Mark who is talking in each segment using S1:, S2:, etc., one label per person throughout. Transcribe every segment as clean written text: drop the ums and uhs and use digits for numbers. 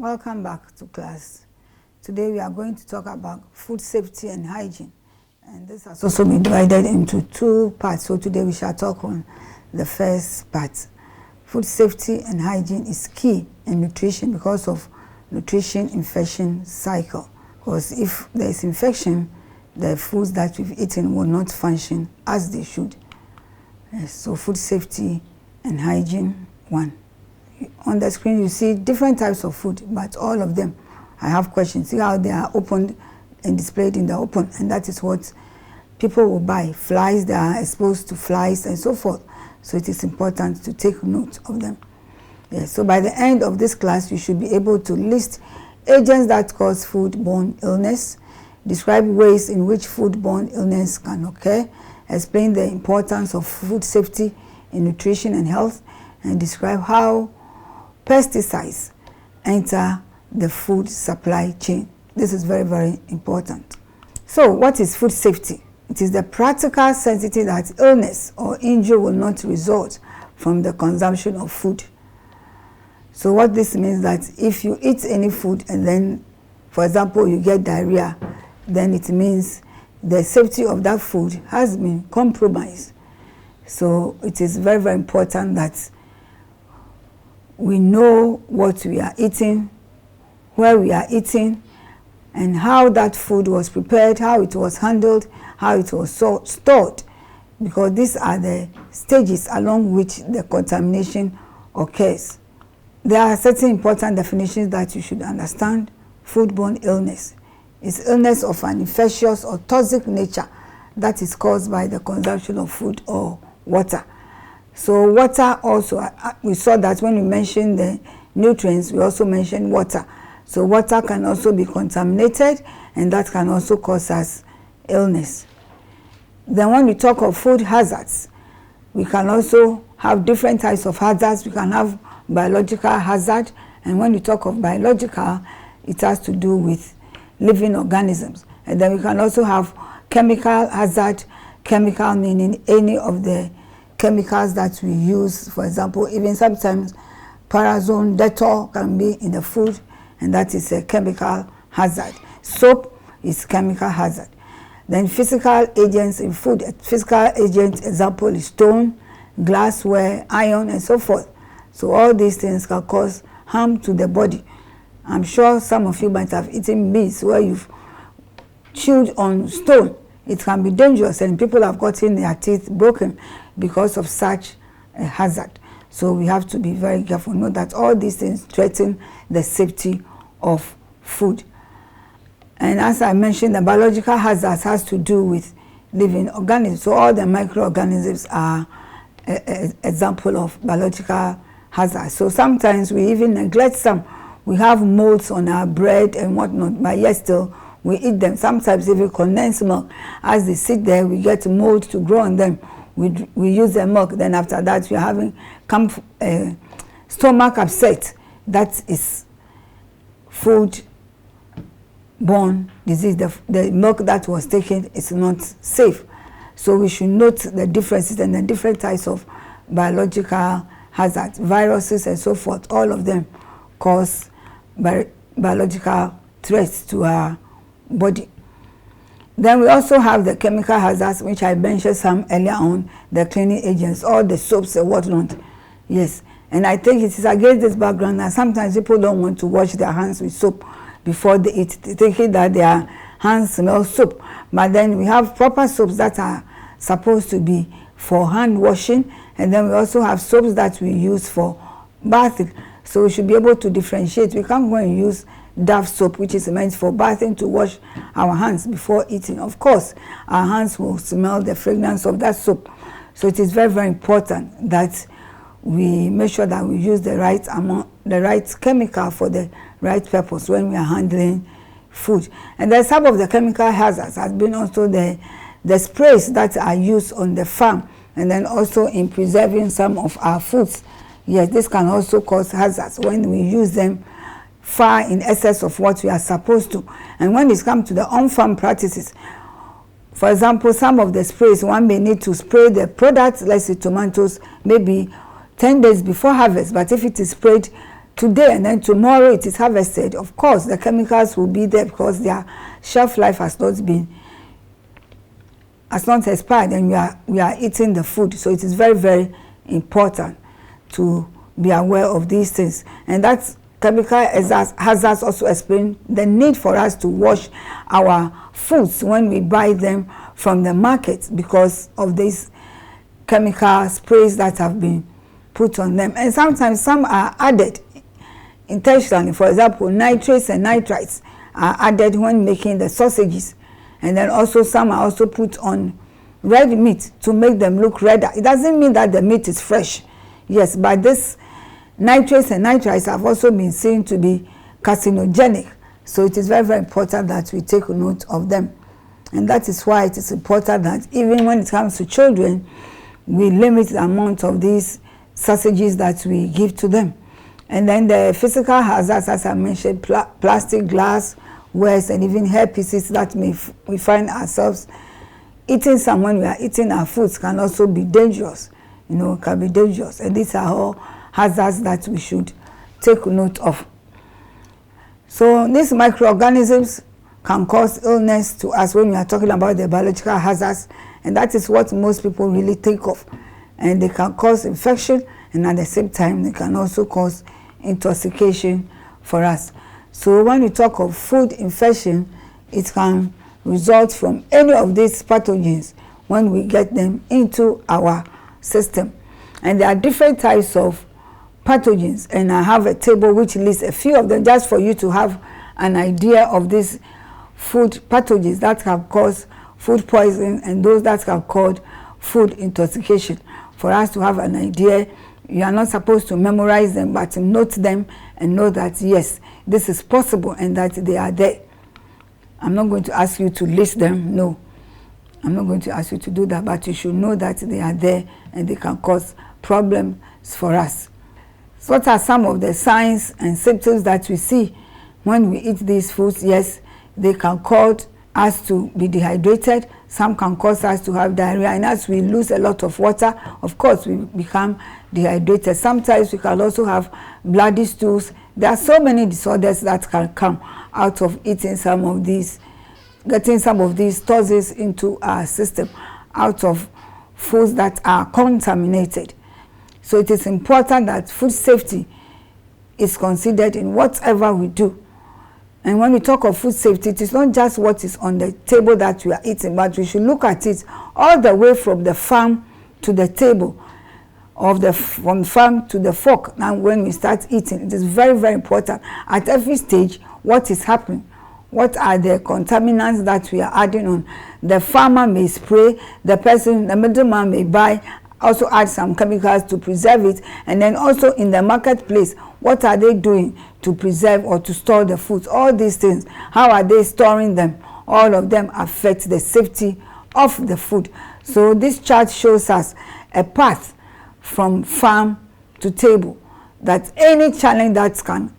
S1: Welcome back to class. Today we are going to talk about food safety and hygiene. And this has also been divided into two parts. So today we shall talk on the first part. Food safety and hygiene is key in nutrition because of nutrition infection cycle. Because if there is infection, the foods that we've eaten will not function as they should. So food safety and hygiene, one. On the screen you see different types of food, but all of them, I have questions. See how they are opened and displayed in the open, and that is what people will buy. Flies, they are exposed to flies and so forth. So it is important to take note of them. Yes, so by the end of this class, you should be able to list agents that cause foodborne illness, describe ways in which foodborne illness can occur, explain the importance of food safety in nutrition and health, and describe how pesticides enter the food supply chain. This is very, very important. So what is food safety? It is the practical certainty that illness or injury will not result from the consumption of food. So what this means that if you eat any food and then, for example, you get diarrhea, then it means the safety of that food has been compromised. So it is very, very important that we know what we are eating, where we are eating, and how that food was prepared, how it was handled, how it was stored, because these are the stages along which the contamination occurs. There are certain important definitions that you should understand. Foodborne illness is illness of an infectious or toxic nature that is caused by the consumption of food or water. So water also, we saw that when we mentioned the nutrients, we also mentioned water. So water can also be contaminated, and that can also cause us illness. Then when we talk of food hazards, we can also have different types of hazards. We can have biological hazard, and when we talk of biological, it has to do with living organisms. And then we can also have chemical hazard. Chemical meaning any of the chemicals that we use. For example, even sometimes Parazone, Dettol can be in the food, and that is a chemical hazard. Soap is chemical hazard. Then physical agents in food. A physical agent example is stone, glassware, iron, and so forth. So all these things can cause harm to the body. I'm sure some of you might have eaten meats where you've chewed on stone. It can be dangerous, and people have gotten their teeth broken because of such a hazard. So we have to be very careful. Know that all these things threaten the safety of food. And as I mentioned, the biological hazards has to do with living organisms. So all the microorganisms are an example of biological hazards. So sometimes we even neglect some. We have molds on our bread and whatnot, but yet still we eat them. Sometimes even condensed milk, as they sit there, we get mold to grow on them. We use the milk, then after that we are having stomach upset. That is foodborne disease. The milk that was taken is not safe. So we should note the differences and the different types of biological hazards, viruses and so forth. All of them cause biological threats to our body. Then we also have the chemical hazards, which I mentioned some earlier on, the cleaning agents, all the soaps and whatnot. Yes, and I think it is against this background that sometimes people don't want to wash their hands with soap before they eat, thinking that their hands smell soap. But then we have proper soaps that are supposed to be for hand washing, and then we also have soaps that we use for bathing. So we should be able to differentiate. We can't go and use Dove soap, which is meant for bathing, to wash our hands before eating. Of course, our hands will smell the fragrance of that soap. So it is very, very important that we make sure that we use the right amount, the right chemical for the right purpose when we are handling food. And then some of the chemical hazards has been also the sprays that are used on the farm, and then also in preserving some of our foods. Yes, this can also cause hazards when we use them far in excess of what we are supposed to. And when it comes to the on-farm practices, for example, some of the sprays, one may need to spray the product, let's say tomatoes, maybe 10 days before harvest, but if it is sprayed today and then tomorrow it is harvested, of course the chemicals will be there because their shelf life has not expired, and we are eating the food. So it is very, very important to be aware of these things. And that chemical hazards also explain the need for us to wash our foods when we buy them from the market, because of these chemical sprays that have been put on them. And sometimes some are added intentionally. For example, nitrates and nitrites are added when making the sausages. And then also some are also put on red meat to make them look redder. It doesn't mean that the meat is fresh. Yes, but this nitrates and nitrites have also been seen to be carcinogenic. So it is very, very important that we take note of them. And that is why it is important that even when it comes to children, we limit the amount of these sausages that we give to them. And then the physical hazards, as I mentioned, plastic, glass, waste, and even hair pieces that we find ourselves eating some when we are eating our foods can also be dangerous. Can be dangerous. And these are all hazards that we should take note of. So these microorganisms can cause illness to us when we are talking about the biological hazards, and that is what most people really think of. And they can cause infection, and at the same time they can also cause intoxication for us. So when we talk of food infection, it can result from any of these pathogens when we get them into our system. And there are different types of pathogens, and I have a table which lists a few of them just for you to have an idea of these food pathogens that have caused food poisoning and those that have caused food intoxication. For us to have an idea, you are not supposed to memorize them, but to note them and know that yes, this is possible and that they are there. I'm not going to ask you to list them, no. I'm not going to ask you to do that, but you should know that they are there and they can cause problems for us. So what are some of the signs and symptoms that we see when we eat these foods? Yes, they can cause us to be dehydrated. Some can cause us to have diarrhea, and as we lose a lot of water, of course, we become dehydrated. Sometimes we can also have bloody stools. There are so many disorders that can come out of eating some of these, getting some of these toxins into our system, out of foods that are contaminated. So it is important that food safety is considered in whatever we do. And when we talk of food safety, it is not just what is on the table that we are eating, but we should look at it all the way from the farm to the table, from farm to the fork. Now when we start eating, it is very, very important at every stage what is happening. What are the contaminants that we are adding on? The farmer may spray, the middleman may buy, also add some chemicals to preserve it, and then also in the marketplace, what are they doing to preserve or to store the foods? All these things, how are they storing them? All of them affect the safety of the food. So this chart shows us a path from farm to table, that any challenge that can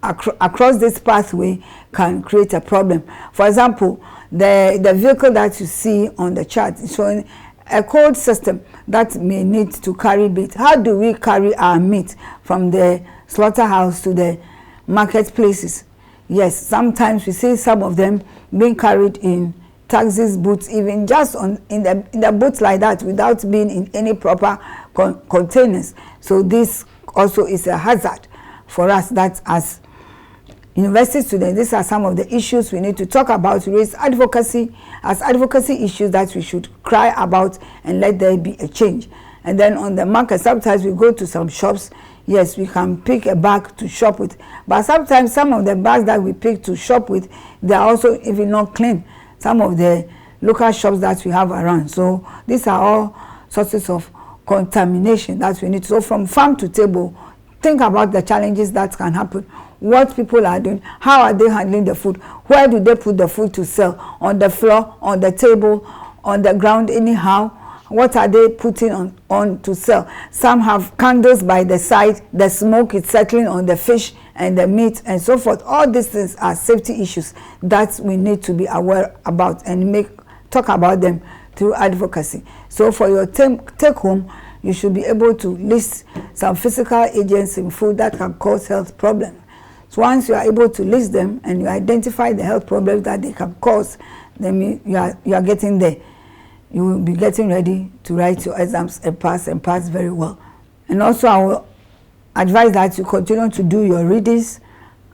S1: across this pathway can create a problem. For example, the vehicle that you see on the chart is showing a cold system that may need to carry meat. How do we carry our meat from the slaughterhouse to the marketplaces? Yes, sometimes we see some of them being carried in taxis, boots, even just in the boots like that, without being in any proper containers. So this also is a hazard for us, that as university students, these are some of the issues we need to talk about, to raise advocacy issues that we should cry about and let there be a change. And then on the market, sometimes we go to some shops, yes, we can pick a bag to shop with, but sometimes some of the bags that we pick to shop with, they are also even not clean, some of the local shops that we have around. So these are all sources of contamination that we need. So from farm to table, think about the challenges that can happen, what people are doing, how are they handling the food, where do they put the food to sell, on the floor, on the table, on the ground, anyhow, what are they putting on to sell? Some have candles by the side, the smoke is settling on the fish and the meat and so forth. All these things are safety issues that we need to be aware about and talk about them through advocacy. So for your take home, you should be able to list some physical agents in food that can cause health problems. So once you are able to list them and you identify the health problems that they can cause, then you are getting there. You will be getting ready to write your exams and pass very well. And also I will advise that you continue to do your readings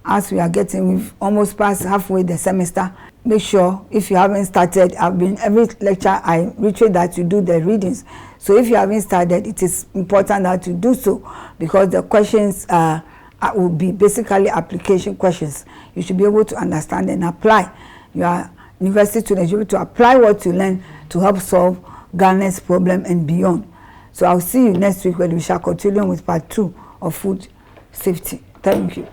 S1: as we are getting, we've almost passed halfway the semester. Make sure if you haven't started, every lecture I reiterate that you do the readings. So if you haven't started, it is important that you do so, because the questions will be basically application questions. You should be able to understand and apply. You are university students, you're able to apply what you learn to help solve Ghana's problem and beyond. So I'll see you next week when we shall continue with part 2 of food safety. Thank you.